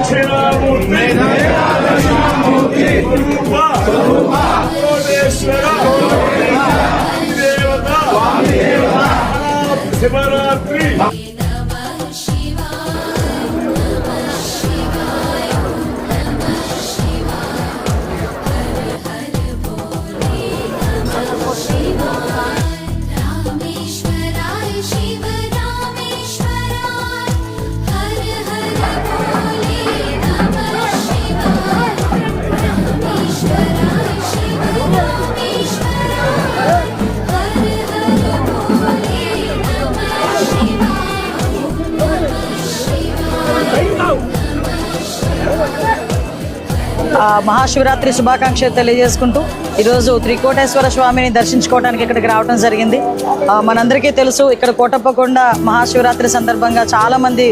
దక్షిణామూర్తి కోటేశ్వర దేవత శివరాత్రి మహాశివరాత్రి శుభాకాంక్షలు తెలియజేసుకుంటూ ఈరోజు త్రికోటేశ్వర స్వామిని దర్శించుకోవడానికి ఇక్కడికి రావడం జరిగింది. మనందరికీ తెలుసు, ఇక్కడ కోటప్పకొండ మహాశివరాత్రి సందర్భంగా చాలామంది